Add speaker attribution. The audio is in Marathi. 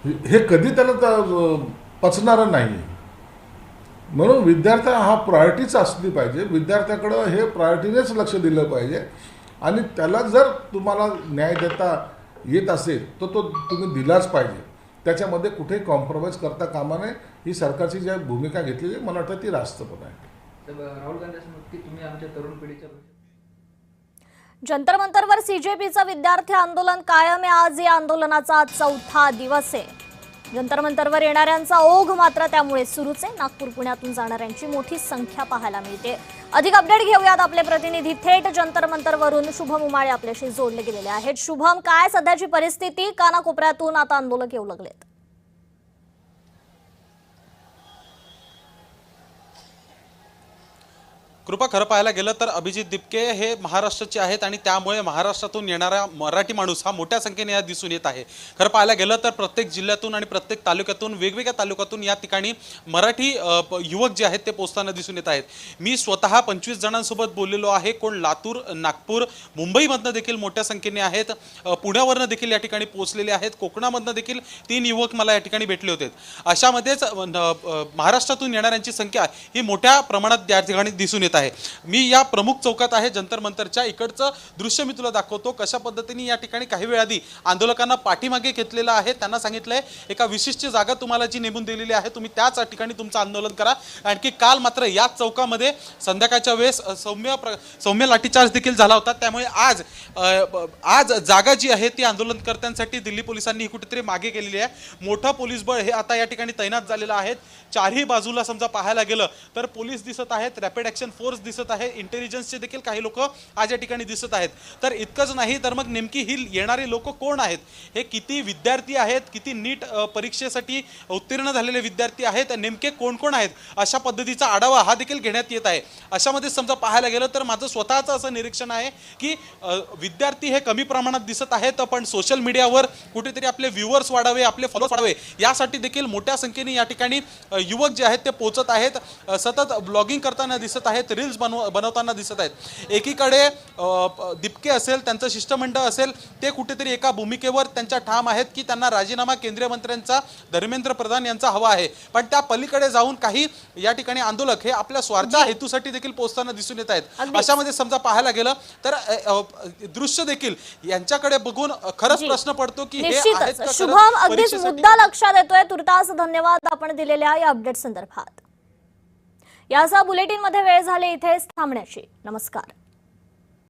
Speaker 1: हे कधी त्याला पचणारं नाही. म्हणून विद्यार्थी हा प्रायोरिटीच असली पाहिजे. विद्यार्थ्याकडं हे प्रायोरिटीनेच लक्ष दिलं पाहिजे आणि त्याला जर तुम्हाला न्याय देता येत असेल तर तो तुम्ही दिलाच पाहिजे. त्याच्यामध्ये कुठेही कॉम्प्रोमाइज करता कामा नये. ही सरकारची जी भूमिका घेतलेली आहे मला वाटतं ती रास्तपण आहे.
Speaker 2: राहुल गांधी सांगतात की तुम्ही आमच्या तरुण पिढीच्या
Speaker 3: जंतर मंतरवर सीजेपीचं विद्यार्थी आंदोलन कायम आहे. आज या आंदोलनाचा 4था दिवस आहे. जंतर मंतरवर येणाऱ्यांचा ओघ मात्र त्यामुळे सुरूच आहे. नागपूर पुण्यातून जाणाऱ्यांची मोठी संख्या पाहायला मिळते. अधिक अपडेट घेऊयात. आपले प्रतिनिधी थेट जंतर मंतरवरून शुभम उमाळे आपल्याशी जोडले गेलेले आहेत. शुभम, काय सध्याची परिस्थिती? कानाकोपऱ्यातून आता आंदोलक येऊ लागलेत.
Speaker 4: कृपा, खरं पाहायला गेलं तर अभिजित दिपके हे महाराष्ट्राचे आहेत आणि त्यामुळे महाराष्ट्रातून येणारा मराठी माणूस हा मोठ्या संख्येने या दिसून येत आहे. खरं पाहायला गेलं तर प्रत्येक जिल्ह्यातून आणि प्रत्येक तालुक्यातून वेगवेगळ्या तालुक्यातून या ठिकाणी मराठी युवक जे आहेत ते पोहोचताना दिसून येत आहेत. मी स्वतः 25 जणांसोबत बोललेलो आहे. कोण लातूर, नागपूर, मुंबईमधनं देखील मोठ्या संख्येने आहेत. पुण्यावरनं देखील या ठिकाणी पोहोचलेले आहेत. कोकणामधनं देखील 3 युवक मला या ठिकाणी भेटले होते. अशामध्येच महाराष्ट्रातून येणाऱ्यांची संख्या ही मोठ्या प्रमाणात या ठिकाणी दिसून येत आहे. मी या प्रमुख चौकात आहे जंतर मंतरच्या. इकडचं दृश्य मी तुला दाखवतो. कशा पद्धतीने या ठिकाणी काही वेळ आधी आंदोलकांना पाठीमागे घेतलेलं आहे. त्यांना सांगितलंय एका विशिष्ट जागा तुम्हाला जी नेमून दिलेली आहे तुम्ही त्याच ठिकाणी तुमचं आंदोलन करा. आणखी काल मात्र याच चौकामध्ये संध्याकाळच्या वेळेस सौम्य लाठीचार्ज देखील झाला होता. त्यामुळे आज जागा जी आहे ती आंदोलनकर्त्यांसाठी दिल्ली पोलिसांनी कुठेतरी मागे केलेली आहे. मोठं पोलीस बळ हे आता या ठिकाणी तैनात झालेलं आहे. चारही बाजूला समजा पाहायला गेलं तर पोलीस दिसत आहेत, रॅपिड ॲक्शन फोर्स दिसत आहे, इंटेलिजन्सचे देखील काही लोक आज या ठिकाणी दिसत आहेत. तर इतकंच नाही तर मग नेमकी ही येणारे लोक कोण आहेत, हे किती विद्यार्थी आहेत, किती नीट परीक्षेसाठी उत्तीर्ण झालेले विद्यार्थी आहेत, नेमके कोण कोण आहेत, अशा पद्धतीचा आढावा हा देखील घेण्यात येत आहे. अशामध्ये समजा पाहायला गेलं तर माझं स्वतःचं असं निरीक्षण आहे की विद्यार्थी हे कमी प्रमाणात दिसत आहेत, पण सोशल मीडियावर कुठेतरी आपले व्ह्यूअर्स वाढावे, आपले फॉलोअर्स वाढावे यासाठी देखील मोठ्या संख्येने या ठिकाणी युवक जे आहेत ते पोहोचत आहेत. सतत ब्लॉगिंग करताना दिसत आहेत, रील्स बनवताना दिसत आहेत. एकीकडे दिपके असेल, त्यांचं शिष्टमंडळ असेल, ते कुठेतरी एका भूमिकेवर त्यांच्या ठाम आहेत की त्यांना राजीनामा केंद्रीय मंत्र्यांचा, धर्मेंद्र प्रधान यांचा हवा आहे. पण त्या पलीकडे जाऊन काही या ठिकाणी आंदोलक हे आपल्या स्वार्थ हेतूसाठी देखील पोहोचताना दिसून येत आहेत. अशामध्ये समजा पाहायला गेलं तर दृश्य देखील यांच्याकडे बघून खरंच प्रश्न पडतो की हे आहेत का?
Speaker 3: शुभम, अगदीच मुद्दा लक्षात येतोय. तुर्तास धन्यवाद आपण दिलेल्या या अपडेट संदर्भात. यासह बुलेटिन मध्ये वेळ झाले इथेच थांबण्याची. नमस्कार.